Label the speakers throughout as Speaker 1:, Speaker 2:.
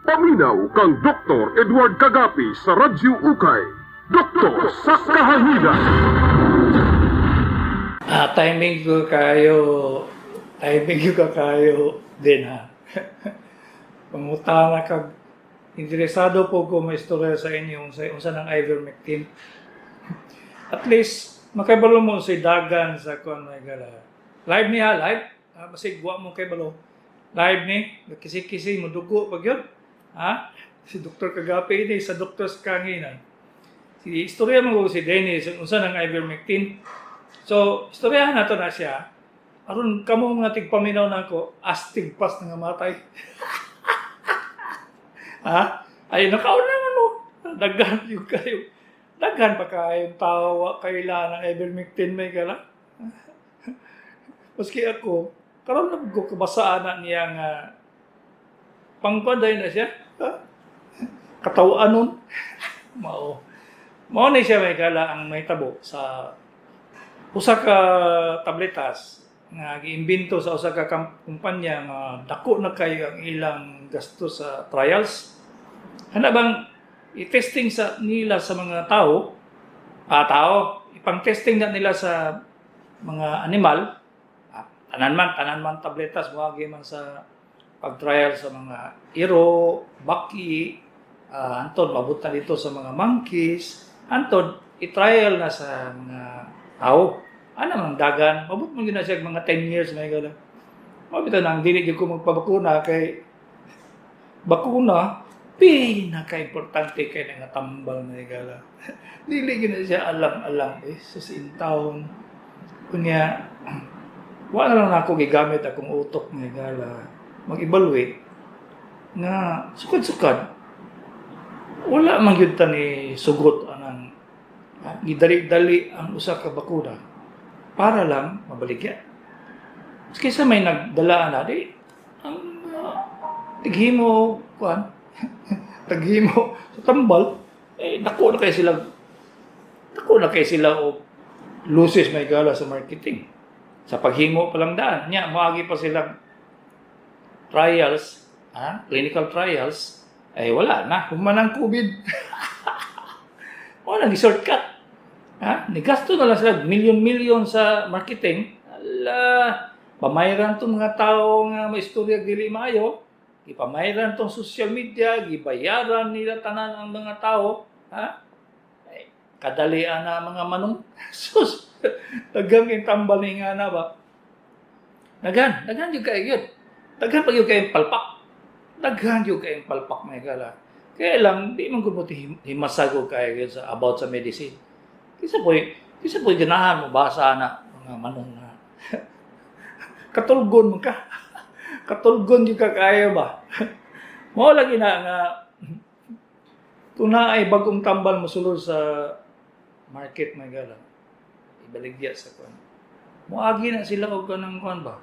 Speaker 1: Paminaw kang Dr. Edward Kagapi sa Radyo Ukay. Doktor sa Kahahidan.
Speaker 2: Timing ko kayo din ha. Pangutana kag interesado po ko maistorya sa inyo unsa ng ivermectin. At least makabalo mo si dagan sa kon may gala. Live niya, live. Basig wa mo kay balo. Live ni, kisi-kisi mo dugo pag yun. Ha? Si Dr. Kagapi ni sa Dr. Kanginan. Si istorya mo ko si Dennis unsa ng ivermectin. So, istoryahan nato na siya. Aron kamo nga tigpaminaw nako, astig pas nga matay. Ha? Ay nakauna mo. Daghan yung kayo. Daghan pa kayong tawa kailangan ng ivermectin may gala. Maski ako, karon na ko kabasaan na niya nga pangpaday na siya. Ha? Katawaan nun. Mao ni siya may gala ang may tabo sa usa ka tabletas nga giimbento sa usa ka kumpanya nga dako na kayo ang ilang gasto sa trials. Hana bang i-testing sa nila sa mga tao, ipang-testing na nila sa mga animal, tanan man tabletas moagi man sa pag-trial sa mga iro, baki, antod mabutan dito sa mga monkeys, antod i-trial na sa mga tao. Ano mang dagan, mabut man yun na siya mga 10 years may gala. Mabita na ang dili ko magpabakuna kay bakuna, pinaka-importante kay nga tambal may gala. Dili gina siya alam sa sintaon. Kunya, wala lang ako gigamit akong utok may gala. Mag-evaluate nga sukad-sukad. Wala man yun ta ni sugot anang gidali-dali ang usa ka bakuna para lang mabaligya. Kaysa may nagdala na di ang tighimo taghimo sa tambal dako na kay sila o loses may gala sa marketing. Sa paghimo pa lang daan nya moagi pa sila trials, clinical trials ay wala na humanang COVID. Wala ni shortcut. Nigasto na lang sila milyon-milyon sa marketing. Pamayran tong mga tao nga may istorya dili maayo. Ipamayran tong social media, gibayaran nila tanan ang mga tao, kadalian na mga manong. Sus, dagang tambal ni nga na ba? Daghan yung kayo yun. Daghan pa yung kayong palpak. Daghan yung kayong palpak may gala. Kaya lang, di man kung himasago kayo yun about sa medicine. Kisa po'y ganahan mo, basa na mga manong na. Katulgon mo ka. Katulgon yung kakaya ba? Mao lagi na nga, kung na ay bagong tambal mo sulod sa market may gala, ibaligya sa kwan. Muagi na sila o kanang kwan ba?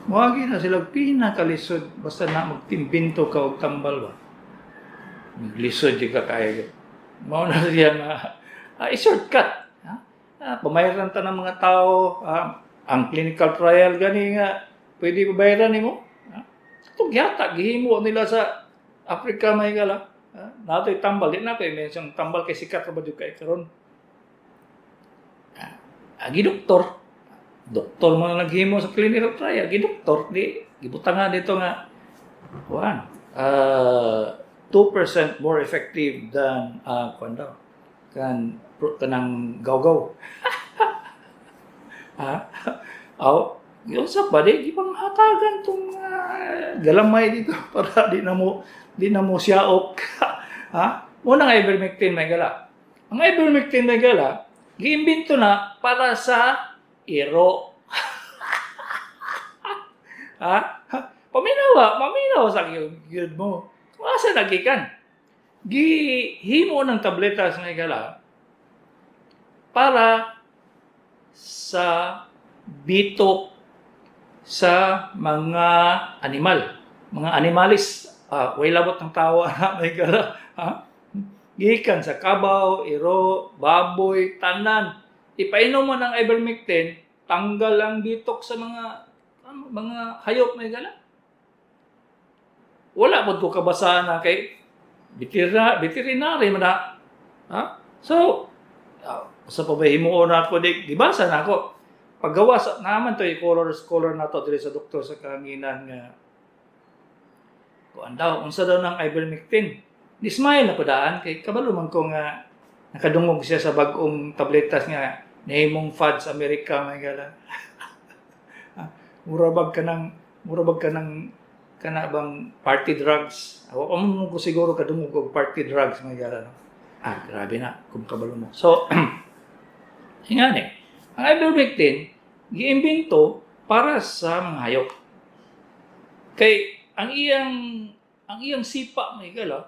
Speaker 2: Muagi na sila pinakalisod, basta na magtimbinto ka o tambal ba? Maglisod yung kakaya. Mao na siya nga, i-shortcut. Pamayaran ta ng mga tao, ang clinical trial gani nga, pwede bayaran nimo. Itong yata, gihimo nila sa Africa may gala. Nato'y tambal, di na may isang tambal kay sikat ba yung kay karon. Doktor mo na naghimo sa clinical trial, doktor, gibutang nga dito nga, 2% more effective than kanang gaw-gaw. Yun sa pa, di pang hatagan itong galamay dito para di na mo siyaok. Unang ivermectin may gala. Ang ivermectin may gala, giimbento na para sa iro. Paminaw sa yun mo. Asa nagikan? Gihimo ng tabletas may gala para sa bitok sa mga animal, mga animalis. Way labot ng tawa na may gala. Gikan sa kabaw, iro, baboy, tanan. Ipainom mo ng ivermectin, tanggal ang bitok sa mga hayop may gala. wala po ko kabasahan na kay veterinary man na. Ha? So, sa pabahimuon na ako, gibasa na ako. Paggawa sa naman to, scholar na to dili sa doktor sa kahanginan nga kuan daw, unsa daw ng ivermectin. Nismile na padaan kay kabalo man ko nga nakadungog siya sa bag-ong tabletas nga nahimong FUD sa Amerika may gala. Murabag ka ng kana bang party drugs. Ako mo ko siguro kadungog og party drugs may gala. No? Grabe na kung kabalo mo. So, hingani, ang ivermectin giimbento para sa mga hayop. Kay ang iyang sipa may gala,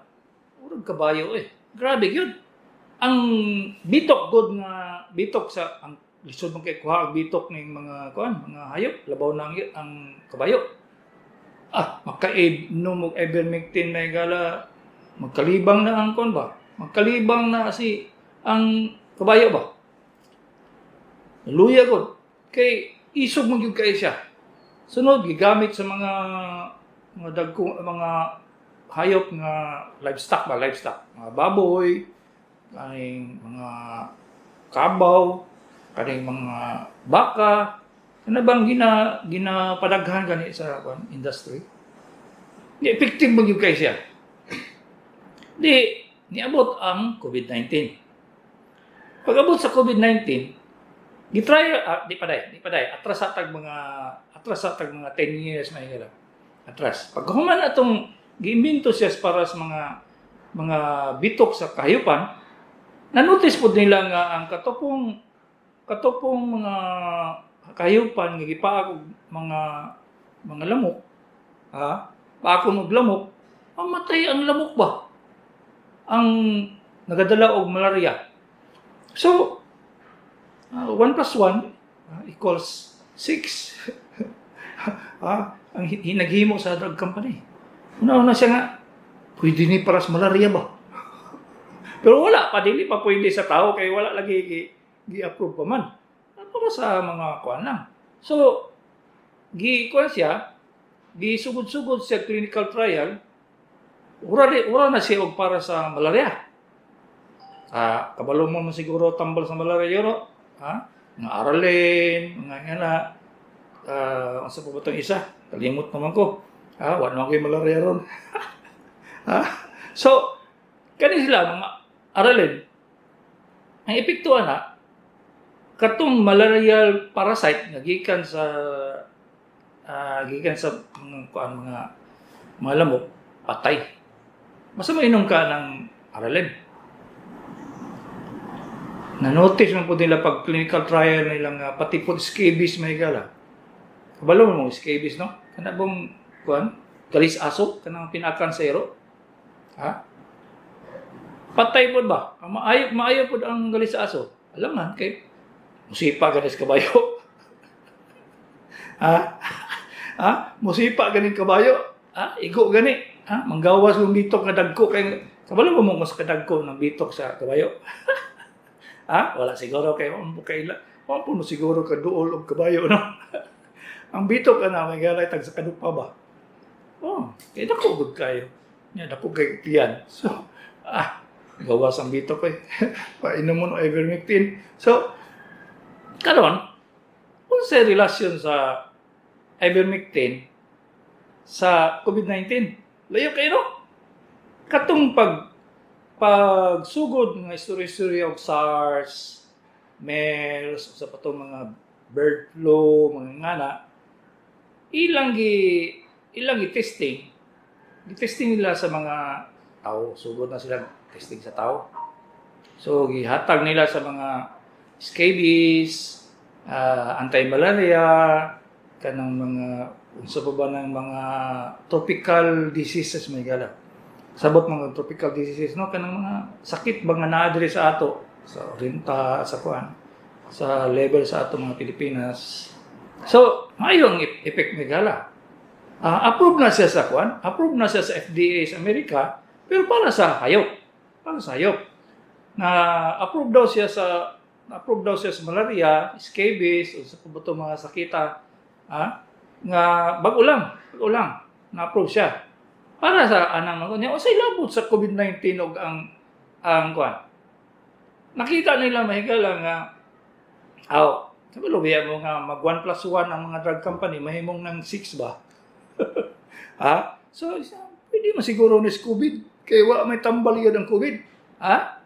Speaker 2: urag kabayo Grabe yun. Ang bitok sa ang lisod mo kay kuha ang bitok ng mga mga hayop, labaw na ang kabayo. Makainom og ivermectin may gala, magkalibang na ang ba? Magkalibang na ang kabayo ba? Luya gud. Kay isog mo gyud kay siya. Sunod gigamit sa mga dagkong mga hayop nga livestock, mga baboy, kaning mga kabaw, kaning mga baka, ano bang ginapadaghan gani sa industry. Di effective mo gyud kay siya. Niabot ang COVID-19. Pag-abot sa COVID-19, gitry di paday atras atag mga 10 years may gala. Atras. Pag human atong giimbento siya para sa mga bitok sa kahayupan, na-notice po nila nga ang katupong mga kahayupan nga gipaak og mga lamok, paakon og lamok, mamatay ang lamok ba? Ang nagadala og malaria. So, 1 plus 1 equals 6. Ang hinaghimo sa drug company. Una siya nga, pwede ni para sa malaria ba? Pero wala pa, dili pa pwede sa tao, kaya wala lagi gi-approve pa man. Para sa mga kuan lang. So, gisugod-sugod siya clinical trial, ura na siya og para sa malaria. Kabalo mo siguro tambal sa malaria yun, mga aralin, mga asa pa ba itong isa? Kalimot naman ko. Wala naman ko yung malaria ron. So, kani sila, mga aralin, ang epektuan katong malarial parasite nga gikan sa mga lamok, patay. Basta mainom ka ng aralin. Na-notice man po nila pag clinical trial nilang pati po scabies may gala. Kabalo mo scabies, no? Kana bang galis aso kanang pinakan sa ero? Patay po ba? Maayo po ang galis aso. Alam nga kay musipa ganis kabayo. Musipa ganing kabayo. Igo gani. Manggawas ng bitok nga dagko kay kabalo mo mas kadagko ng bitok sa kabayo. Wala siguro kay mo siguro ka duol og kabayo, no? Ang bitok may galay tag sa kadupa ba? Kaya dako gud kayo. Dako kay tiyan. So, gawas ang bitok painom mo ng ivermectin. So, karon, unsa relasyon sa ivermectin sa COVID-19? Layo kayo, no? Katong pagsugod ng history og SARS, MERS, sa patong mga bird flu, mga ngana, ilang gi-testing. Gi-testing nila sa mga tao. Sugod na sila testing sa tao. So, gihatag nila sa mga scabies, anti-malaria, kanang mga, unsa pa ba ng mga tropical diseases may gala. Sabot mga tropical diseases, no? Kanang mga sakit ba nga naa diri sa ato, sa Orinta, sa level sa ato mga Pilipinas. So, maayong effect may gala. Approve na siya sa approve na siya sa FDA sa Amerika, pero para sa hayop. Approve daw siya sa malaria, scabies, o sa pubuto mga sakita, nga bago lang, na-approve siya. Para sa anang mga niya, o sa ilabot sa COVID-19 og ang kuan. Nakita nila mahigala nga, sabi lubiya mo nga mag 1+1 ang mga drug company, mahimong ng 6 ba? Ha? So, pwede mo siguro ni COVID, kaya wala may tambal yun ang COVID. Ha?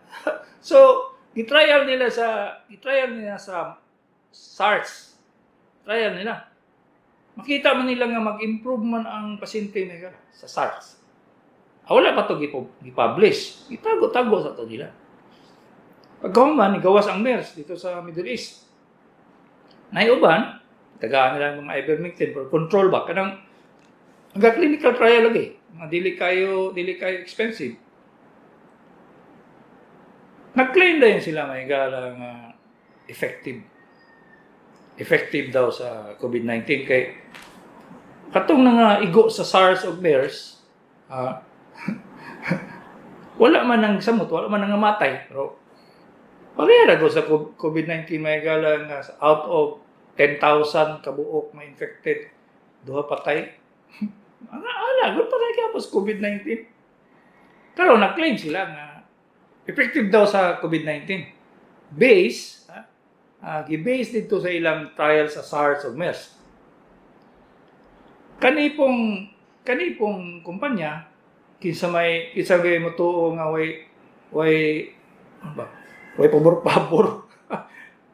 Speaker 2: So, i-trial nila sa SARS. Trial nila. Makita man nila nga mag-improve man ang pasyente nila sa SARS. Wala pa ito i-publish. Itago-tago sa ito nila. Pagkahuman, gawas ang MERS dito sa Middle East. Naiuban, tagaan nila mga ivermectin for control ba? Kanang clinical trial lagi. Dili kayo expensive. Nag-claim din sila may galang effective. Effective daw sa COVID-19 kay katong nga igo sa SARS o MERS, wala man nang samot, wala man nang matay, pero pareha go sa COVID-19 may galang out of 10,000 kabuok may infected, duha patay. Good pa rin kapos COVID-19. Pero na-claim sila nga effective daw sa COVID-19. Gi-base dito sa ilang trial sa SARS o MERS. Kanipong kumpanya, kinsa may mo tuo nga way pabor-pabor.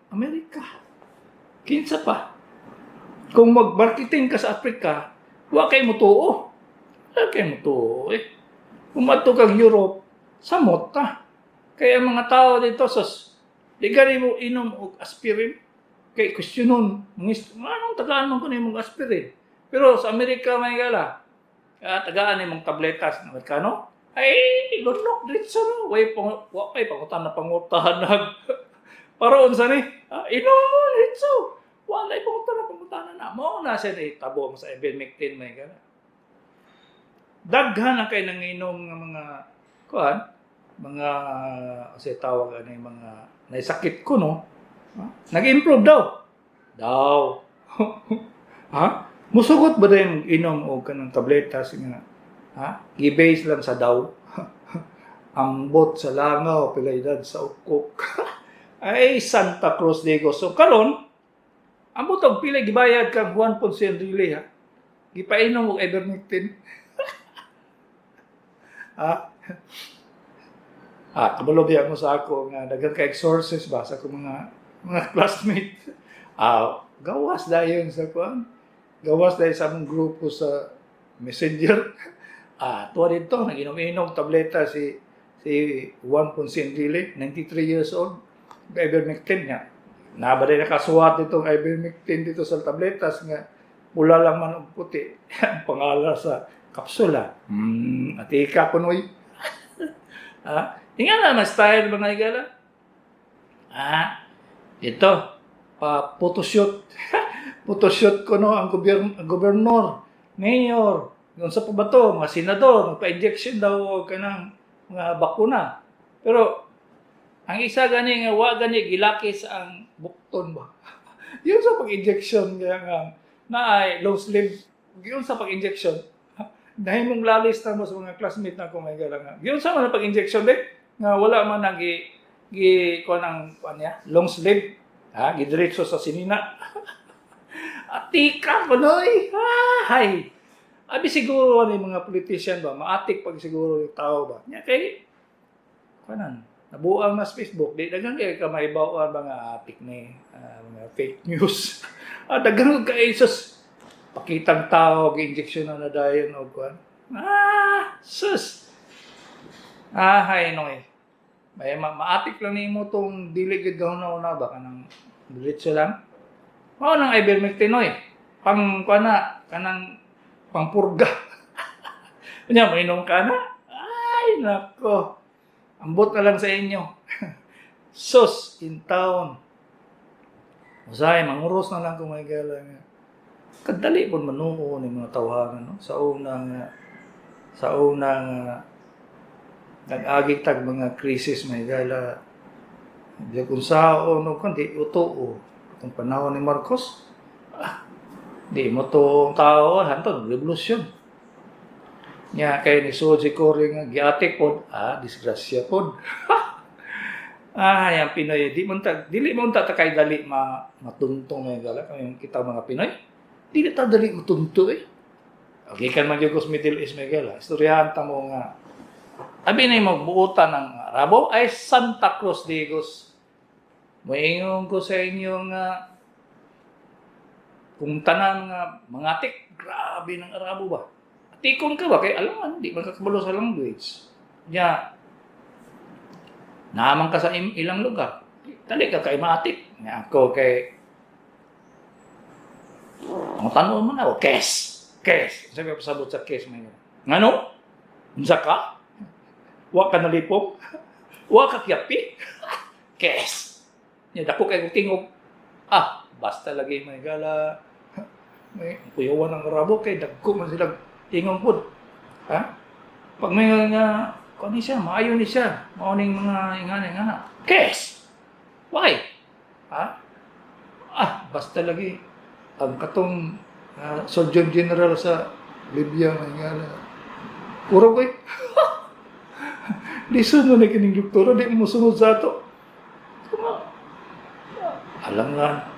Speaker 2: Amerika. Kinsa pa. Kung mag-marketing ka sa Africa, wa kay mo tuo. Wala kay mo tuo eh. Kung madto kag Europe, samot ta. Kaya mga tao dito di gani mo inom og aspirin. Kay questionon, anong tagaan mo kuno imong aspirin? Pero sa Amerika may gala, tagaan imong tabletas na Amerikano. Ay, lunok dito no. Way pangutan na pangutahan para unsa ni? Inom mo dito. Walay pangutan na mo na siya tabo mo sa ivermectin may gala. Daghan na kay nanginom nga mga kasi tawag ano yung mga naisakit ko, no? Nag-improve daw. Ha? Musugot ba din inom o kanang tabletas nga? Ha? Gi-base lang sa daw. Ambot sa langaw, pilaydad sa ukok. Ay, Santa Cruz Diego. So, karon ambot og pila gibayad kang Juan Ponce Enrile, ha? Gipainom og ivermectin. Kabalo biya mo sa ako nga daghang ka sources ba sa akong mga classmate. Gawas dayon sa kuan. Gawas dayon sa among grupo sa Messenger. Tuwa dito nag-inom-inom tableta si Juan Ponce Enrile, 93 years old. Ivermectin niya. Nabaday nakasuwat itong ivermectin dito sa tabletas nga pula lang man og puti. Ang pangalan sa kapsula. Atika kunoy. Tingnan naman style mga igala. Ito. Photoshoot. Photoshoot ko no ang gobernador, mayor, yung sa pabato, mga senador, magpa-injection daw kanang mga bakuna. Pero ang isa gani nga wa gani gilakis ang bukton ba. Yung sa pag-injection nga na long sleeve, yung sa pag-injection. Dahil mong lalis na mo sa mga classmate na ko may gala nga. Yung sa mga pag-injection din, nga wala man nang kuan ang niya, long sleeve, gidiretso sa sinina. Atika kunoy. Hay. Abi siguro ni mga politician ba, maatik pag siguro yung tao ba. Nya kay kanan, nabuang na sa Facebook, di daghang kay kamay bawaan mga atik ni mga fake news. Daghang kay sus pakitang tao gi-injection na dayon og kuan. Sus. Hay noy. May maatik lang nimo tong dili gid gahuna ba kanang diretso lang. Mao nang ivermectin noy. Pang kuana kanang pangpurga. Nya mainom ka na? Ay nako. Ambot na lang sa inyo. Sus in town. Usay manguros na lang kung may gala nga. Kadali pun manuo ni mga tawhanan no sa unang nag-agi tag mga krisis may gala. Di kung sao no kundi uto itong panahon ni Marcos. Di mo to tao hantod revolusyon. Nya kay ni sud si Cory nga giatik pod, disgrasya pod. Yang Pinoy dili mo ta kay dali matuntong may gala kay kita mga Pinoy. Dili ta dali matunto eh. Okay kan man jud Middle East may gala. Istoryahan ta mo nga abi na magbuutan ng Arabo ay Santa Cruz Digos. Moingon ko sa inyo nga kung tanan nga mangatik, grabe ng Arabo ba? Tikon ka ba? Kaya alam di magkakabalo sa language. Nya, naman ka sa ilang lugar. Dali ka kay matik. Nga ako kay ang tanong mo na, kes. Sabi ko pasabot sa kes. Ngano? Unsa ka? Wa ka nalipong? Wa ka kiyapi? Kes. Nya, dako kay tingog. Basta lagi may gala. May kuyawan ng Arabo kay dagko man sila tingong pud. Pag may nga kung ni siya, maayo ni siya. Mauning mga ingana. Kes! Why? Basta lagi. Ang katong Surgeon General sa Libya, ingana. Puro ko eh. Di sunod na kining doktora, di mo sunod sa ato. Alam nga,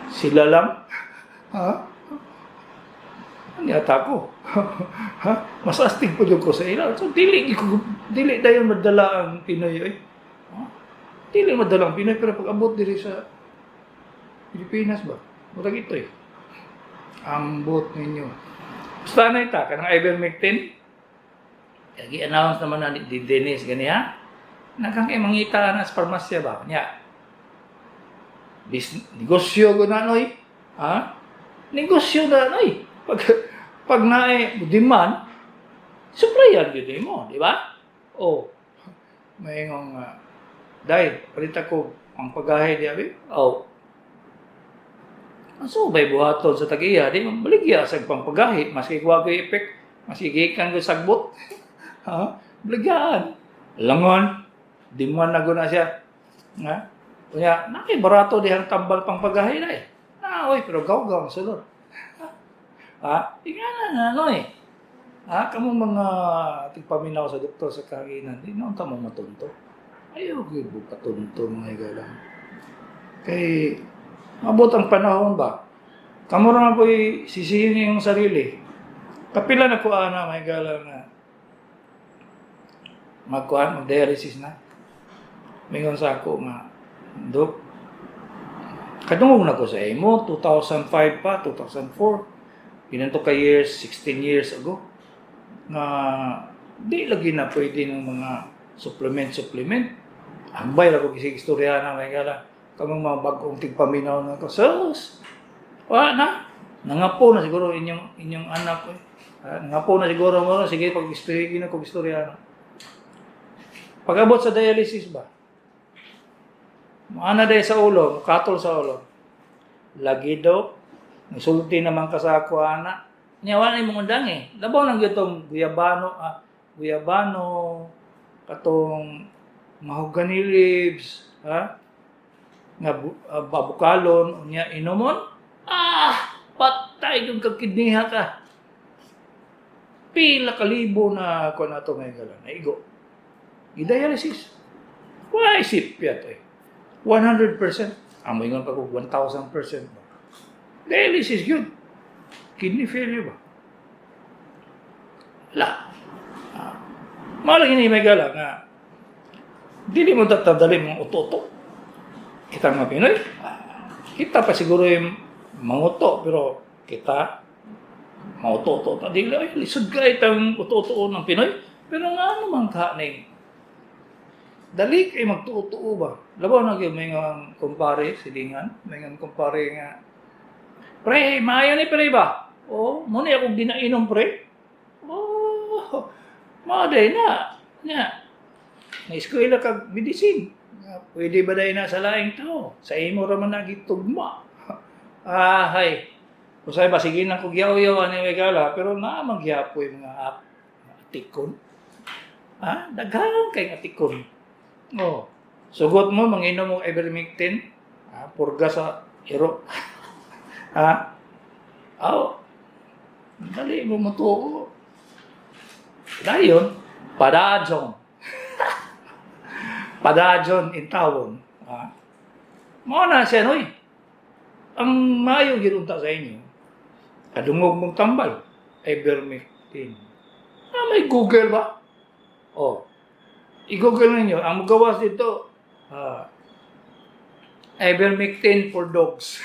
Speaker 2: sila lang. Niyata ko. Mas astig po ko sa ila. So, dili dayon madala ang Pinoy. Dili madala ang Pinoy, pero pag abot diri sa Pilipinas ba? Murag ito eh. Ambot ninyo. Basta na ita, kanang ivermectin. I-announce naman na di Dennis, ganiya. Nakang mangita na sa parmasya ba? Nya. Negosyo ko na, noy. Negosyo na, noy. Pag demand, supplyan yun mo, di ba? May ngong, dahil, palita ko ang paggahe di abi. So, may buhaton sa tag-iya, di baligya sa pangpagahe, maski kuha ko epek, maski gikan ko sagbot. Baligyan. Langon, demand na guna siya. Kaya, nakibarato dihang tambal pangpagahe na eh. Pero gaw-gaw ang sulod. Ingana na, Kamu mga tigpaminaw sa doktor sa kaginan, di naman tamo matunto. Ayaw ko yung katunto mga igalang. Kay, mabot ang panahon ba? Kamu naman po sisihin yung sarili. Kapila na ko na mga igalang na mag-dialysis na. Mingon sa ako nga, Dok, kadungog na ko sa imo, 2005 pa, 2004. Pinanto ka years, 16 years ago, na di lagi na pwede ng mga supplement. Ambay lang ko kisig istorya na may gala. Kamang mga bagong tigpaminaw na ko. Wala na. Nangapo na siguro inyong anak ko. Nangapo na siguro mo. Sige, pag-istorya ko istorya na. Pag-abot sa dialysis ba? Maana dahil sa ulo, katol sa ulo. Lagi daw. Nasulti naman ka sa ako, anak. Nyawa na yung mga dang eh. Labaw lang itong guyabano, katong mahogany leaves, nga babukalon, unya inomon. Patay yung kakidniha ka. Pila kalibo na ako na ito may galan. Naigo. I-dialysis. Why isip yan eh? 100%. Amoy nga pa ko, 1,000%. Dialysis yun. Kidney failure ba? Wala. Malang ini may gala nga dili mo tatadali mga uto-uto. Kita mga Pinoy, kita pa siguro yung manguto, pero kita mauto-uto. Dili, lisod ka itang uto-uto ng Pinoy. Pero nga ano man ka na dali kayo magtuo-tuo ba? Labaw na kayo may nga kumpare, silingan, may nga kumpare nga, pre, maayo ni pre ba? Muna akong ginainom pre. Maaday na. Na-eskwela kag medicine. Pwede ba dahil na sa laing tao? Sa imo raman nagitugma. Hay. Kusay ba, sige na kong yaw-yaw ani may gala, pero naamagyapo yung mga atikon. Daghan kay atikon. Sugot mo, manginom mo ivermectin, purga sa iro. Dali mo matuo. Dayon, padajon. Padajon in tawon. Mao na siya, noy. Ang maayo ginunta sa inyo, kadungog mong tambal, ivermectin. May Google ba? I-Google ninyo. Ang magawas dito, ivermectin for dogs.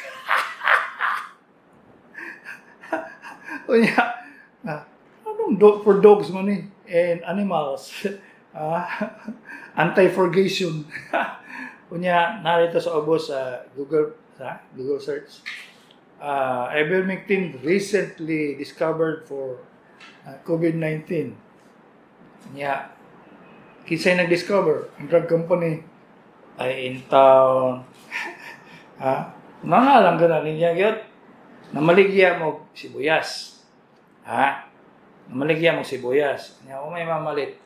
Speaker 2: Unya, anong for dogs mo ni? And animals. Anti-furgation. Unya, narito sa ubos sa Google search. Ivermectin recently discovered for COVID-19. Unya, kinsay nag-discover? Ang drug company ay in town. Mga lang ganun niya gyud. Namaligya mo sibuyas. Namaligya mo sibuyas. Nya o may mamalit.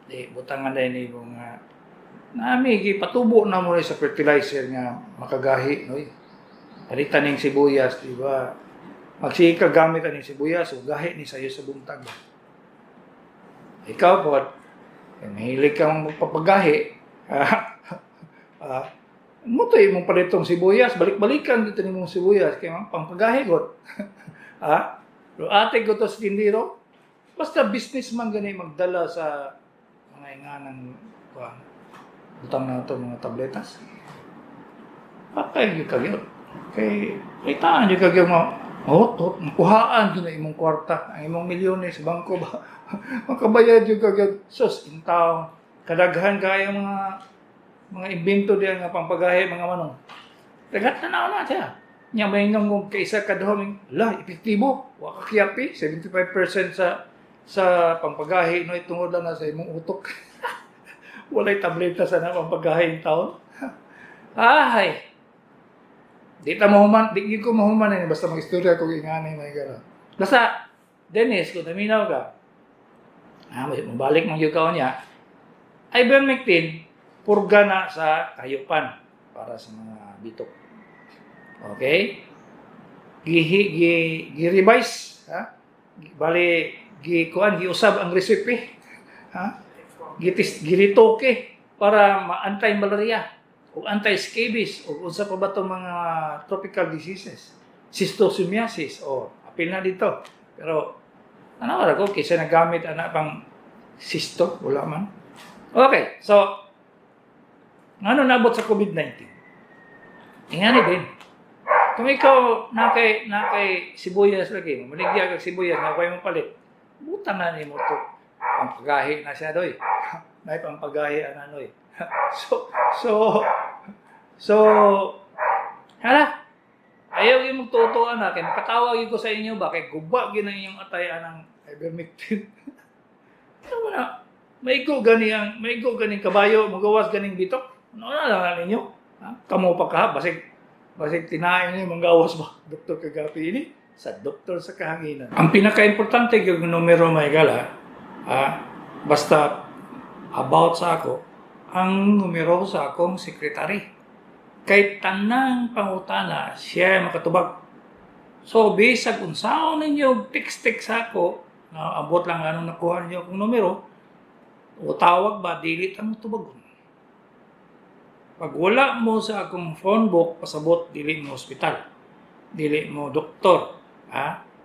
Speaker 2: Di butangan dai ni mga nami gipatubo na mo sa fertilizer nga makagahi noy. Palitan ning sibuyas, di ba? Magsika gamit ani sibuyas ug gahi ni sayo sa buntag. Ikaw po, mahilig kang magpapagahi. Mutoy mong palitong sibuyas, balik-balikan dito ni mong sibuyas, kaya pangpagahi got. Pero ate ko to sa tindiro, basta businessman gani magdala sa mga inganang butang na ito mga tabletas. Patay yung kagyo. Kay taan yung kagyo mo, kuhaan yun na imong kwarta, ang imong milyones sa bangko ba? Makabayad yung kagyo, sus, intaw, kadaghan kaya mga invento diyan nga pampagahi mga manong. Dagat na siya. Nya may nang kaisa kadahom epektibo. Wa ka kiyapi 75% sa pampagahi no itungod lang na sa imong utok. Walay tableta sa na pampagahi taon. Ay. Di ko mahuman ni basta magistorya ko inganay may gara. Basta Dennis, kung taminaw ka. Mabalik man yung kaon niya. Ivermectin purga na sa kayupan para sa mga bitok. Okay? Gi-revise, Bali giusab ang recipe, Giritoke para ma-anti-malaria o anti-scabies o unsa pa ba itong mga tropical diseases. Schistosomiasis apil na dito. Pero wala ko kaysa nagamit pang cysto, wala man. Okay, so ano nabot sa COVID-19? Ingani din. Kung ikaw nakay sibuyas lagi, maligya kag sibuyas na way mo palit. Buta na nimo to. Pampagahi na siya doy. May pampagahi ananoy. So hala. Ayaw yung magtutuan na kay makatawag ko sa inyo ba kay guba gina inyong atayan ng ivermectin. Ano na? May go ganing kabayo, magawas ganing bitok. Ano na lang ninyo? Kamo pa ka, basig tinayin niyo manggawas ba? Dr. Kagapi ini sa doktor sa kahanginan. Ang pinaka-importante yung numero may gala, basta about sa ako, ang numero sa akong sekretary. Kay tanang pangutana, siya makatubag. So, bisag unsaon ninyo text sa ako, na abot lang anong nakuha niyo akong numero, o tawag ba, dili mo tubagon. Pag wala mo sa akong phone book, pasabot, dili mo hospital. Dili mo doktor.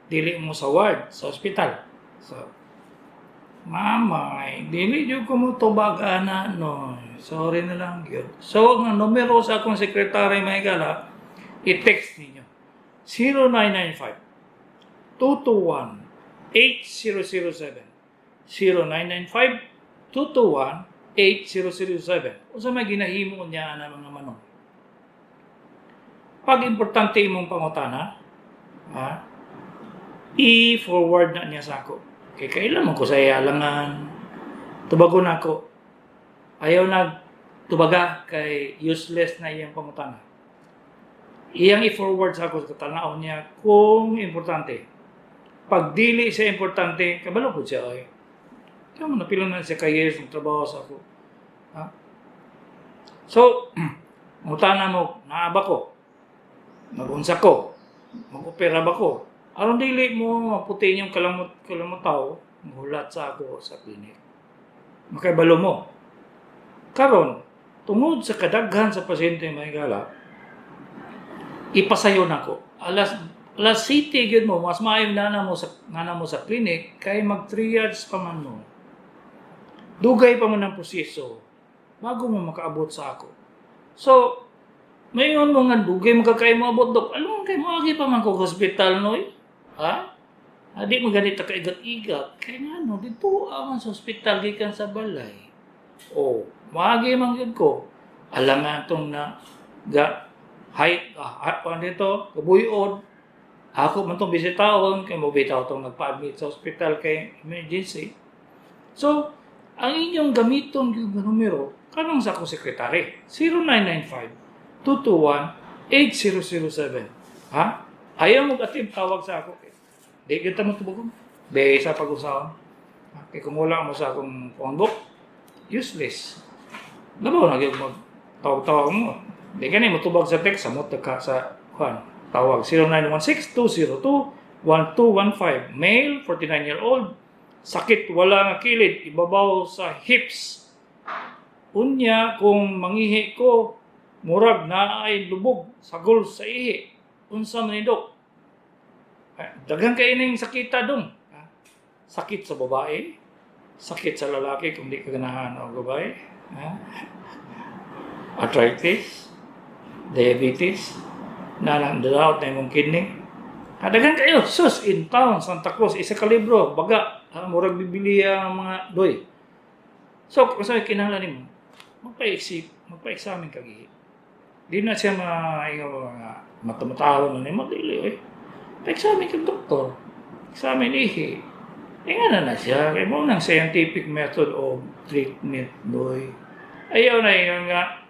Speaker 2: Dili mo sa ward, sa hospital. So, mamay, dili yung kumutubag no. Sorry na lang yun. So, ang numero sa akong sekretary may gala, i-text ninyo. 0995-221-8007. 0995-221-8007. O sa may ginahimo niya na mga manong. Pag importante imong pangutana, i-forward na niya sa ako. Kaya kailan mo ko sa iyalangan. Tubagon ako. Ayaw tubaga kay useless na iyang pangutana. Iyang i-forward sa ako sa katanaw niya kung importante. Pag dili siya importante, kabalo ko siya ay. Kaya mo napila na siya kay years ng trabaho sa ako. So, mutana mo, naaba ko. Magunsa ko. Mag-opera ba ko. Aron dili mo maputi yung kalamot tao, Mulat sa ako sa klinik. Makaibalo mo. Karon, tungod sa kadaghan sa pasyente may gala, ipasayon ako. Alas city gyud mo, mas maayo na mo sa clinic kay mag-triage pa man mo. Dugay pa mo ng proseso bago mo makaabot sa ako. So, mayon mo nga dugay mo kay mo abot dok. Alam mo kay mo agi pa man ko hospital noy. Ha? Adi mo ganit ka igat-igat. Kaya nga no, dito aman sa hospital gikan sa balay. Oh, maagi man gyud ko. Alam nga itong na height, dito, kabuyod. Ako man itong bisitawon, kay mo bitaw itong nagpa-admit sa hospital kay emergency. So, ang inyong gamiton yung numero, kanang sa akong sekretary, 0995-221-8007. Ha? Ayaw mo attempt tawag sa ako. Di kita mo tubog. Be sa pag-usawan. Kaya kung wala mo sa akong phone book, useless. Labaw na yung mag-tawag mo. Di ka mo tubag sa text, samot ka sa tawag 0916-202-1215. Male, 49-year-old. Sakit wala nga kilid, ibabaw sa hips. Unya kung mangihi ko, murag na ay lubog, sagol sa ihi. Unsa man ni dok? Daghang kaining sakita dong. Sakit sa babae, sakit sa lalaki kung di ka ganahan o babae. Arthritis, diabetes, nanandalaot na imong kidney. Daghang kayo, sus, in town, Santa Cruz, isa ka libro, baga, murag bibili ang mga doy. So, kung saan kinahanglan mo, magpa-examine kagi. Di na siya mga matamatahon na nimo, dili pa-examine kag doktor. Examine ihi. Nga na siya, kaya mo ng scientific method of treatment doy. Ayaw na yung nga,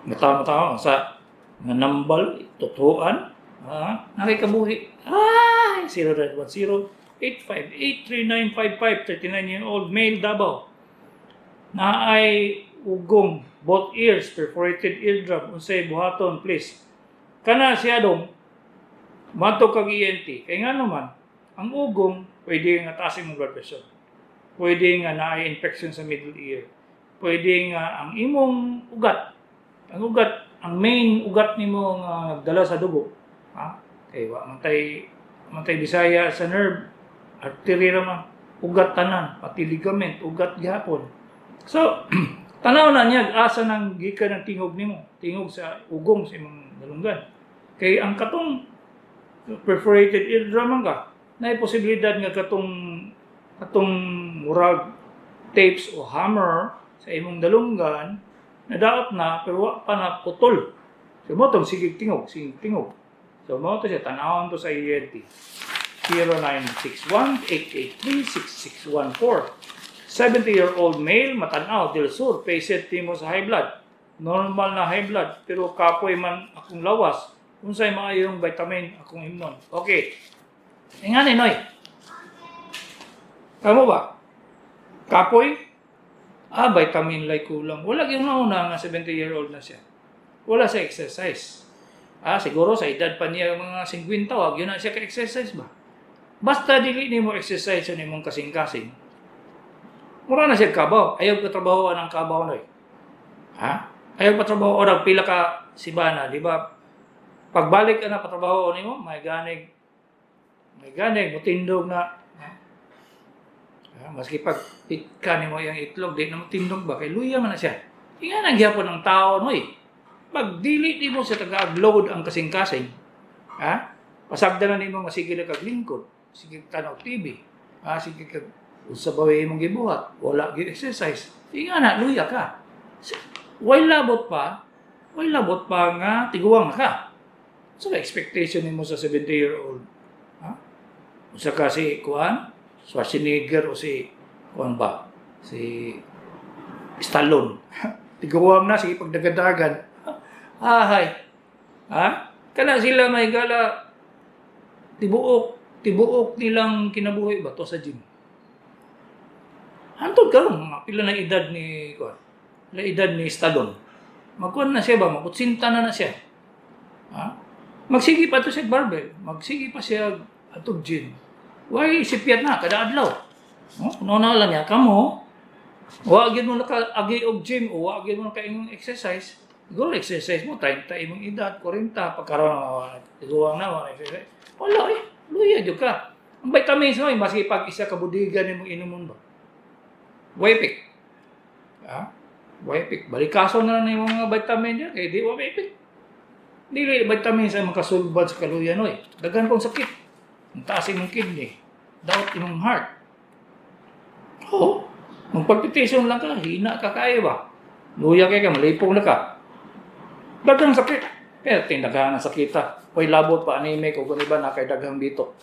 Speaker 2: matama-tama sa nga nambal, tutuan, nakikabuhi. 0910-858-3955, 39-year-old male Davao. Na ay ugong, both ears, perforated eardrum, unsay buhaton, please. Kana siya dong, mato kag ENT. Kaya nga naman, ang ugong, pwede nga taas imong blood pressure. Pwede nga na-ay infection sa middle ear. Pwede nga ang imong ugat, ang main ugat nimo nga nagdala sa dugo. Kay mantay Bisaya sa nerve, artery ra man, ugat tanan, pati ligament, ugat gihapon. So, tanaw na niya asa nang gikan ng tingog nimo, tingog sa ugong sa imong dalunggan. Kay ang katong perforated eardrum ka, na posibilidad nga katong murag tapes o hammer sa imong dalunggan nadaot na pero wa pa na putol. So mo tong sigig tingog. So mo to siya tanawon to sa ENT. 0961-883-6614. 70-year-old male, matanaw, Del Sur, patient timo sa high blood. Normal na high blood, pero kapoy man akong lawas. Unsay maayong vitamin akong imnon. Okay. Ingani noy. Kamo ba? Kapoy? Vitamin like kulang. Wala yung nauna nga 70-year-old na siya. Wala sa exercise. Siguro sa edad pa niya mga 50, wag yun na siya ka-exercise ba? Basta dili ni mo exercise yun mong kasing-kasing. Mura na siya kabaw. Ayaw ka trabaho ng kabaw na Ayaw pa trabaho o pila ka sibana, di ba? Pagbalik ka na patrabaho ni mo, may ganig, mutindog na. Maski pag kanin mo yung itlog, di na matindog ba? Kay luya man na siya. Nga nagyapon ng tao, pag dili di mo siya taga-upload ang kasing-kasing, pasagda na ni mo masigil na kaglingkod, sige tanaw TV, sige kag sa baway mong gibuhat, wala gi-exercise, nga na, luya ka. Way labot pa nga tiguang na ka. So, expectation ni mo sa 70-year-old. Usa ka si Schwarzenegger o si si Stallone. Tiguang na, sige pagdagadagan. Kana sila may gala tibuok nilang kinabuhi ba to sa gym. Hantod karon pila na edad ni Stallone. Magkuan na siya ba, magutsinta na siya. Magsigi pa to siya barbell, magsigi pa siya atog gym. Why sipyat na kada adlaw. No na lang niya kamo. Wa gyud mo naka-agi og gym o wa gyud mo naka-imong exercise. Siguro exercise mo 30 imong edad, 40 pagkaroon tiguang na wala exercise. Wala luya jud ka. Ang vitamins mo maski pag isa ka budigan imong inumon ba. Waypick. Waypick. Balikaso na lang yung mga vitamin niya kay di wa waypick. Dili vitamin sa makasulbad sa kaluyan oy. Daghan kong sakit. Ang taas imong kidney. Doubt imong heart. Magpalpitation lang ka, hina ka kaya ba? Luya kaya ka, malipong na ka. Daghang sakit. Kaya tindagahan ang sakita. Hoy labot pa anemic o kung iba na kay daghang bitok.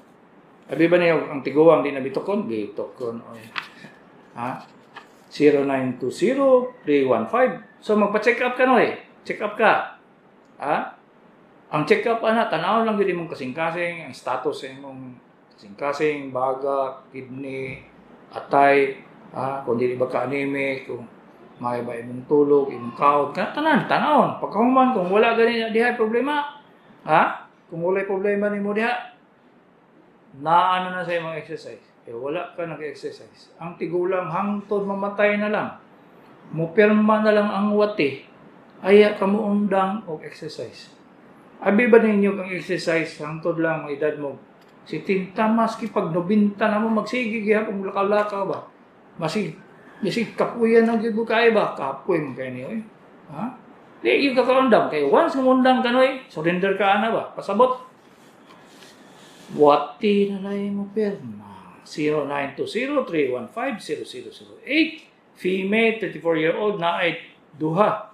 Speaker 2: Sabi ba niyo ang tiguang di na bitokon? Bitokon. 0920-315. So magpa-check up ka no eh. Check up ka. Ang check up tanaw lang gyud imong kasing-kasing, ang status sa imong kasing-kasing, baga, kidney, atay, kung dili ba ka anemic, kung may ba imong tulog, imong kaot, tanawon. Pagkahuman kung wala gani diha problema, kung wala problema nimo diha, naano na sa imong exercise. Wala ka nag-exercise. Ang tigulang hangtod mamatay na lang. Mupirma na lang ang wati. Aya ka mo undang og exercise. Abi ba ninyo kang exercise hangtod lang ang edad mo? Si tinta maski pag 90 na mo magsige gyapon lakaw-lakaw ba? Masig kapuyan ang gyud kay ba? Kapoy mo kay niyo eh. Di yung kakaundang kay once ngundang ka noy, surrender ka ana ba? Pasabot. Wati na lay mo pirma. 0920-315-0008. Female, 34-year-old na ay duha.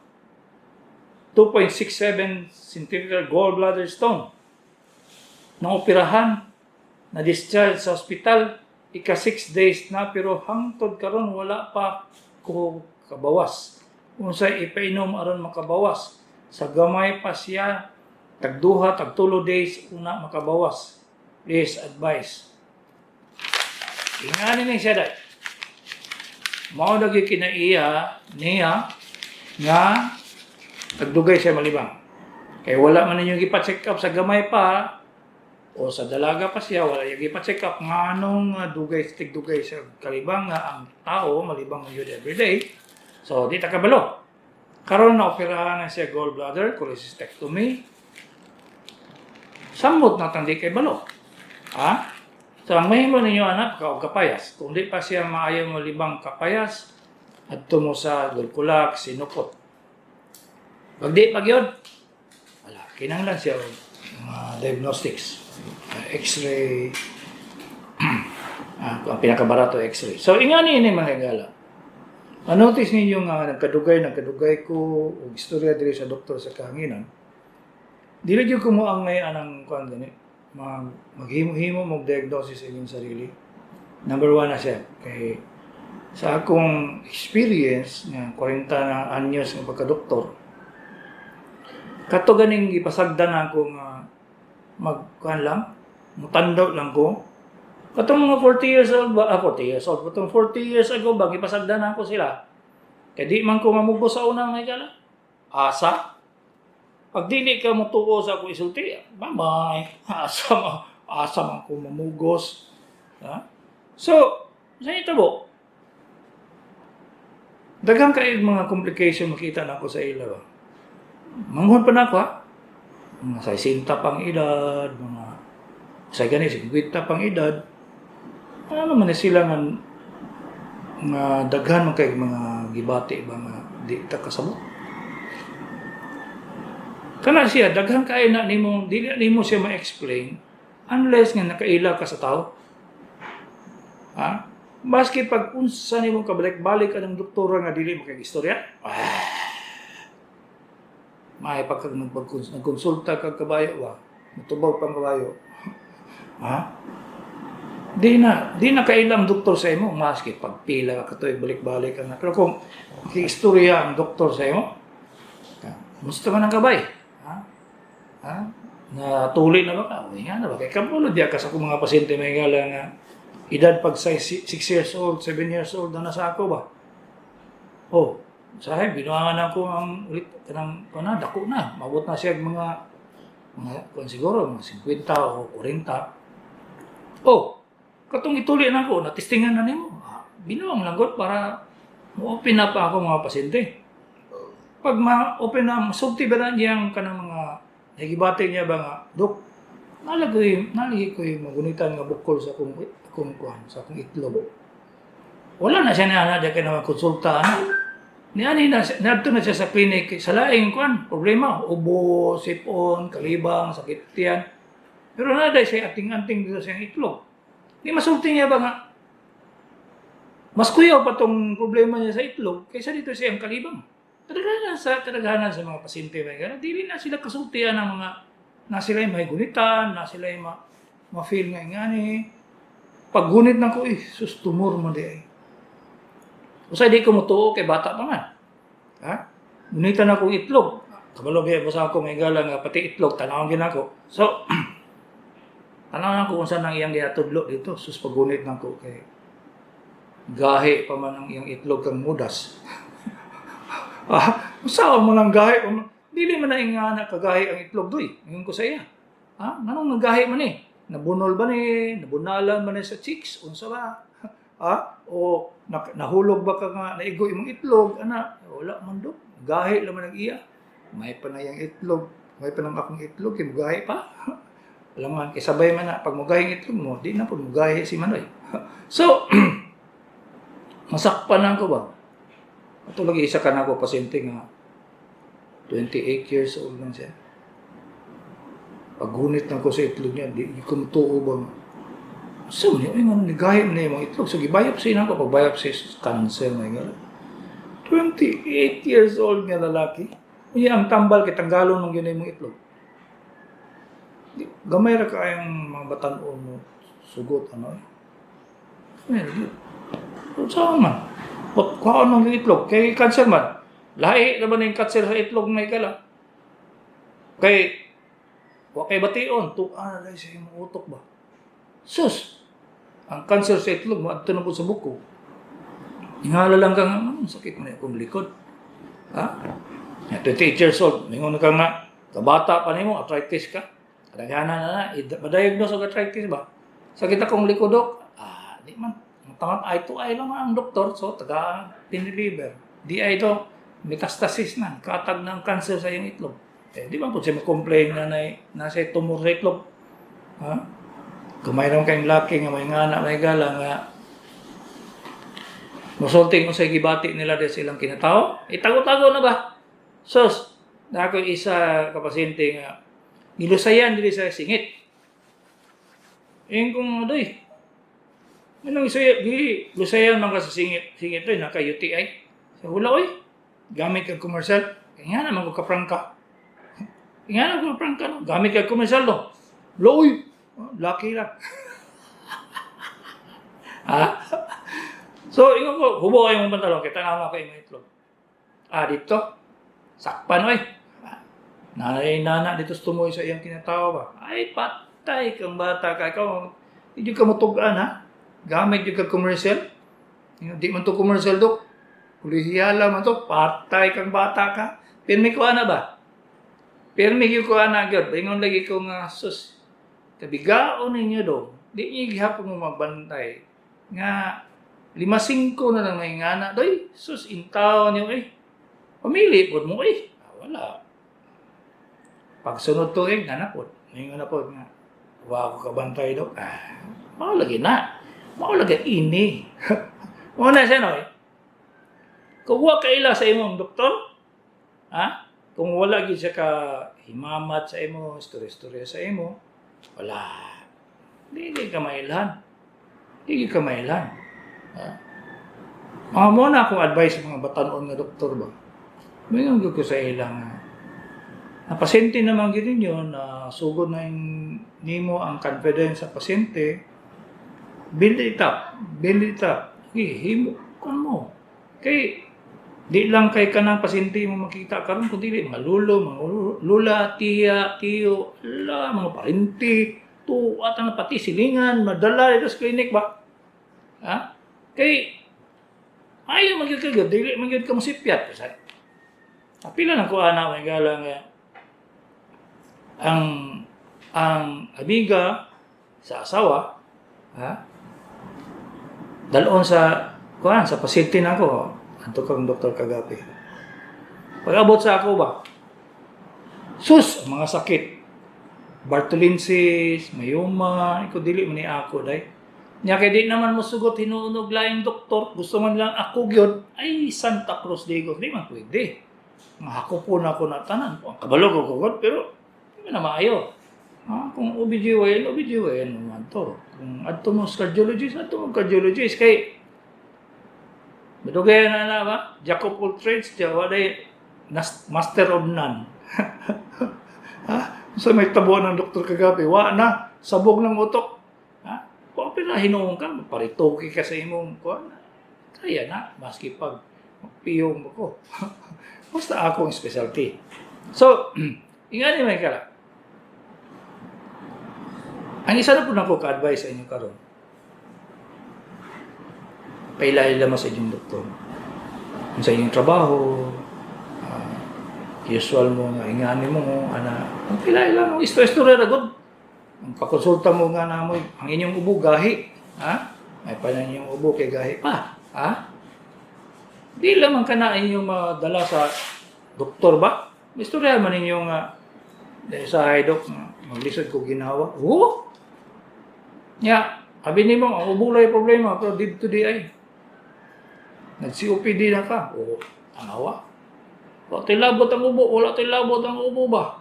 Speaker 2: 2.67 cm gallbladder stone. Naoperahan, na-discharge sa ospital, ika 6 days na pero hangtod karon wala pa ko kabawas. Unsay ipainom aron makabawas. Sa gamay pa siya, tagduha, tagtulo days una makabawas. Please advise. Ingani ni siya day. Mao lagi kinaiya niya nga tagdugay siya malibang. Kaya wala man ninyo gipa-check up sa gamay pa o sa dalaga pa siya, wala yung gipa-check up nga anong tigdugay sa kalibang nga ang tao malibang yun everyday. So, di ta kabalo. Karon na operahan na siya gallbladder, cholecystectomy. Samot na tandi kay balo. So, ang mahimo ninyo anak, kapayas. Kung di pa siya maayaw malibang kapayas, adto mo sa dulkulak, sinukot. Pag di pag yun, wala, kinanglan siya diagnostics, x-ray, ang pinakabarato x-ray. So, ingani ini mga gala. Notice ninyo nga, nagkadugay ko, o istorya diri sa doktor sa kahanginan. Dili dyan ko mo ang may anang kuhan gani, maghimo-himo mag-diagnosis sa inyong sarili. Number 1 na siya. Kay, sa akong experience, nga 40 na anyos ng pagka-doktor, kato ganing ipasagdan ako nga magkuhan lang, mutandaw lang ko. Katong mga 40 years old ba? 40 years old. Katong 40 years ago ba, ipasagdan ako sila. Kaya di man ko mamugos sa unang may gala. Asa. Pag dili ka mutuo sa ako isulti, bye-bye. Asa man ko mamugos. So, sa ito po, daghang kayo mga complication makita na ako sa ilaw. Manghon pa na ako mga 60 pang edad, mga sa gani 50 pang edad. Ano man sila nga daghan man kay mga gibati ba nga di ta kasabot. Kana siya daghan kay na nimo dili nimo siya ma-explain unless nga nakaila ka sa tao. Maski pag unsa nimo kabalik-balik anang doktora nga dili mo kay istorya. May pagka nagkonsulta kag kabayo ba, mutubag pang kabayo. Di na kailang doktor sa imo, maski pagpila ka katoy balik-balik ka na. Pero kung istorya ang doktor sa imo, musta man ang kabay? Na tuloy na ba ka? Nga na ba? Kaya kapulo diya ka sa kong mga pasyente may gala nga edad pag 6 years old, 7 years old na nasa ako ba? Sahib, binuangan ako ang ulit kanang dako na. Mabot na siya mga siguro, mga 50 o 40. katong ituli na ako, natistingan na nimo. Binuang lang gud para mo-open na pa ako mga pasyente. Pag ma-open na, masugti ba na niyang kanang mga nagibati niya ba nga, Dok, nalagi ko yung magunitan nga bukol sa akong sa akong itlog. Wala na siya na ka naman konsulta. Niani na siya sa clinic, sa laing problema, ubo, sipon, kalibang, sakit tiyan. Pero naday siya ating-anting dito sa itlog. Di masulti niya ba nga, mas kuyaw pa tong problema niya sa itlog kaysa dito siya ang kalibang. Kadaghanan sa mga pasyente may gano'n. Dili na sila kasultihan ng mga na sila may gunitan, na sila ma-feel nga ingani. Pag gunit na ko, sus, tumor mo di ay. Usay di ko mutuo kay bata pa man. Ha? Gunitan akong itlog. Kabalo ba basta ako may gala nga pati itlog tanawon gid ako. So tanawon ako kung saan ang iyang gihatudlo dito. Sus pagunit na ko kay gahi pa man ang iyang itlog kang mudas. Usawa mo lang gahi. Dili man na ingana kagahi ang itlog doy. Ngayon ko sa iya. Nanong nagahi man eh? Nabunol ba ni? Nabunalan man sa cheeks? Unsa ba? O nahulog ba ka nga naigo imong itlog? Wala man do. Gahi laman ang iya. May pa na yung itlog. May pa nang akong itlog. Kaya gahi pa. Alam man, kay sabay man na. Pag magahi ang itlog mo, di na po magahi si Manoy. So, masakpan lang ko ba? Ito lagi isa ka na ako pasyente nga 28 years old lang siya. Paggunit lang ko sa itlog niya, di ko mutuo ba nga. So, nagahim na yung mga itlog. So, gibayapsi na ako. Pag biopsy, cancer na yung 28 years old nga lalaki. Iya, ang tambal, kitanggalon ng yun yung itlog. Gamay ra kayang mga batanon mo, sugot, saan man? Kung ano yung itlog? Kay cancer man. Lahi naman yung cancer sa itlog na ikala. Kay wakay bation, dahil sa imong utok ba? Sus! Ang cancer sa itlog mo, adto na po sa buko. Ingala lang kang, sakit mo na akong likod. 28 years old, mingon ka nga, kabata pa nimo, arthritis ka. Kadaghanan na, ma-diagnose og arthritis ba? Sakit akong likod, Dok. Di man. Tangat eye to eye lang ang doktor, so taga-piniliver. Di ay ito, metastasis na, katag ng cancer sa iyong itlog. Di ba po siya mag-complain na nasa tumor sa itlog? Kung mayroon kayong laki nga may ngana, may gala nga, musulting mo sa gibati nila dahil silang kinatao, itago-tago na ba? Sus, na ako isa kapasyente nga, nilusayan dili sa singit. Kung doy, anong lusayan man ka sa singit doy, naka-UTI. Sa hula, gamit kag komersyal. Kaya nga naman ko kaprangka. Kaya nga naman ko kaprangka, no? Gamit kag komersyal, no? Loy! Lucky lang. So, ingon ko, hubo kayo mong pantalon, kita nga kayo mga itlog. Dito, sakpan, Nanay-nana dito tumoy sa iyang kinatawa ba? Ay, patay kang bata ka. Ikaw, hindi ka matugaan, ha? Gamit yung ka-commercial. Hindi man to commercial, Dok. Kulihiyala man to. Patay kang bata ka. Pirmi ko ana ba? Pirmi ko ana agad. Ingon lagi ko nga, sus. Kabigaon ninyo, Dok. Di niyo gihapon mo magbantay. Nga, 5-5 na lang may ngana. Doy, sus, intaw niyo, Pamili po mo, wala. Pagsunod to, ngana po. Ngayon na po, nga. Huwag ko kabantay, Dok. Maulagi na. Maulagi ini. Muna siya, no? Kung huwag ka ila sa imong doktor, kung wala gid siya ka himamat sa imo, istorya sa imo, wala. Hindi ka mailan. Hindi ka mailan. Mga muna akong advice sa mga batanon nga doktor ba? Mayroon ko sa ilang na pasyente naman gid ninyo na sugod na nimo ang confidence sa pasyente, build it up. Himo kan mo. Kay di lang kay kanang pasyente mo makita karon kundi mga lula, tiyo, mga parenti, tuwa ang pati silingan, madala ito sa clinic ba? Kay ayaw magyud ka gud, dili magyud ka masipyat kasi. Pila na ko ana may gala nga ang amiga sa asawa, dalon sa sa pasyente nako anto kang Dr. Kagapi. Pag-abot sa ako ba, sus, ang mga sakit. Bartolensis, mayoma, iko dili man ni ako day. Nya kay di naman mosugot hinuunog laing doktor, gusto man lang ako gyud, ay Santa Cruz Digos, di man pwede. Mahakupon ako na tanan. Kabalo ko kugod, pero di na maayo. Kung OBGYN naman to. Kung adto mo sa cardiologist, kay madugay na ba? Jack of all trades, jawa day master of none. Sa may tabo ng Dr. Kagapi, na, sabog ng utok. Kung pila hinuong ka, paritoki ka sa imong, kaya na, maski pag magpiyong mo ko. Basta akong specialty. So, ingani may kala. Ang isa na po na ko ka-advise sa inyo karon. Paila-ila mo sa inyong doktor. Sa inyong trabaho, usual mo nga ingani mo ang paila-ila mo istorya ra gud. Ang pakonsulta mo nga na mo ang inyong ubo gahi, May pa na inyong ubo kay gahi pa, Di lamang kana inyong madala sa doktor ba? Istorya man ninyo nga sa doc maglisod ko ginawa. Abi nimo ang ubo lay problema pero dito di ay. Nag-COPD na ka. Tanawa. Wala tayo labot ang ubo ba?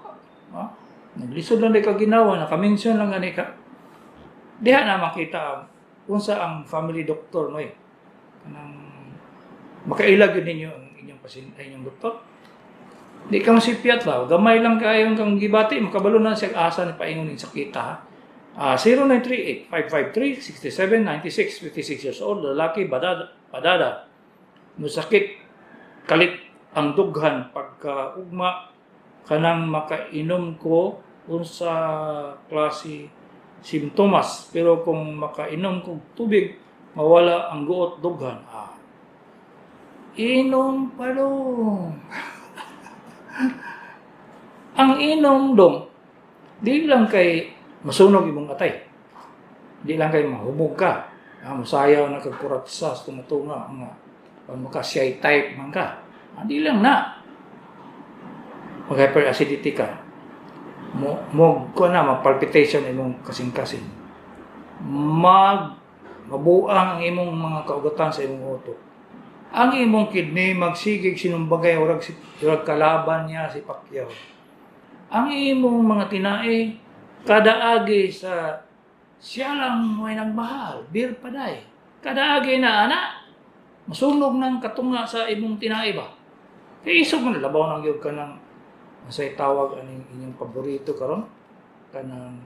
Speaker 2: Naglisod lang di ka ginawa, nakamention lang gani ka. Diha na makita unsa ang family doctor no kanang makailag yun ninyo ang inyong pasyente, inyong doktor. Di ka masipyat ba? Gamay lang kayo kang gibati, makabalo na siya asa ni paingon ng sakita. 0938-553-6796, 56 years old, lalaki, padada. Musakit, kalit ang dughan pagka ugma kanang makainom ko unsa klase simptomas, pero kung makainom ko tubig mawala ang guot dughan. Inom pa dong. Ang inom dong di lang kay masunog imong atay, di lang kay mahubog ka, masayaw na kagkuratsas tumutunga nga magka-shy type man ka. Di lang na. Mag-hyperacidity ka. Mag-palpitation imong kasing-kasing. Mabuang ang imong mga kaugatan sa imong utok. Ang imong kidney magsigig sinumbagay urag kalaban niya si Pacquiao. Ang imong mga tinae kada agi sa siya lang may nagmahal, bir paday. Kada agi na masunog ng katunga sa imong tinae ba? Kaya isog mo, labaw nang yun ka ng masay tawag aning inyong paborito karon kanang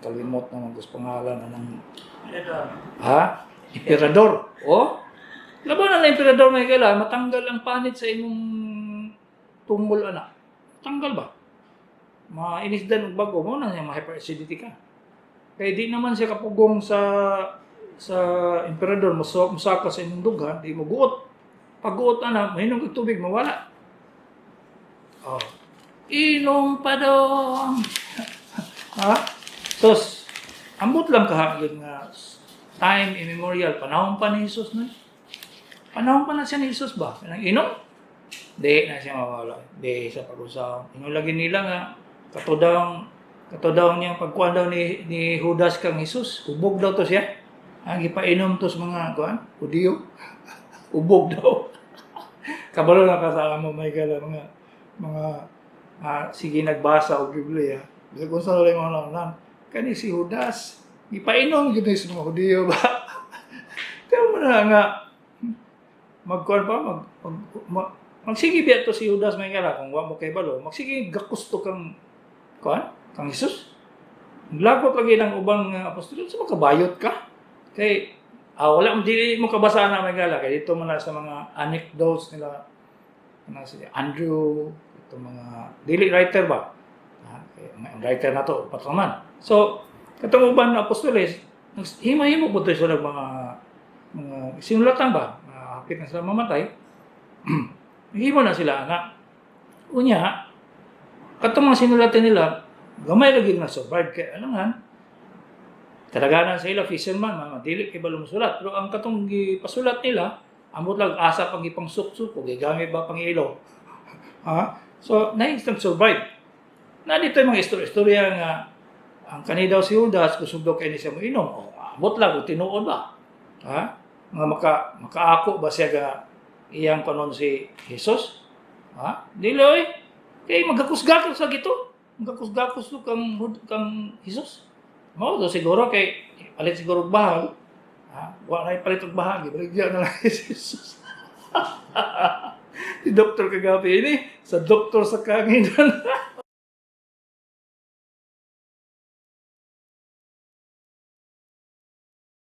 Speaker 2: kalimot naman gusto pangalan ng emperador. Labaw na emperador may kala matanggal ang panit sa imong tungol tanggal ba? Mainisdan og bago mo na siya ma-hyperacidity ka. Kaya di naman siya kapugong sa emperador musaka sa imong dughan, di mo guot. Pag guot mainom kag tubig mawala. Inom pa dong. Sos, ambot lang kahagin nga time immemorial, panahon pa ni Jesus na. Panahon pa na siya ni Jesus ba? Inom? Di na siya mawala. Di sa pag-usaw. Ingon lagi nila nga, katodaw niya pagkuhan daw ni Judas kang Jesus, ubog daw to siya. Gipainom to sa mga Hudiyo. Ubog daw. Kabalo na kasama mo may kala mga sige nagbasa og Biblia. Bisa kung saan lang mga lang. Kani si Judas, gipainom gid sa mga Hudiyo ba? Kaya mo na nga magkuhan pa magsige biya to si Judas may kala kung wa mo kay balo, magsige gakusto kang Jesus. Lagot lagi ng ubang apostol sa makabayot ka. Kay wala mo dili mo kabasa na may gala kay dito man sa mga anecdotes nila si Andrew, ito mga dili writer ba? Ang writer na to patraman. So katong uban na apostoles himo-himo po to sila mga sinulatan ba? Hapit na sila mamatay. Himo na sila nga. Unya katong mga sinulatan nila gamay lagi na survive kay alangan Kadaganan sa ila fisherman madili kay balong sulat, pero ang katong gipasulat nila ambot lang asa pang gipang suksuk o gigamit ba pang ilo. So na-instant survive. Na dito yung mga istorya nga ang kani daw si Judas kusugdo kay ni siya moinom. O ambot lang tinuod ba. Nga makaako ba siya ga iyang kanon si Jesus? Dili kay magakusgakos sa gito. Magakusgakos kang Jesus. Mao to siguro kay palit siguro og bahag. Wala na palit og bahag, baligya na lang si Jesus. Si Dr. Kagabi ini sa doktor sa kanginan.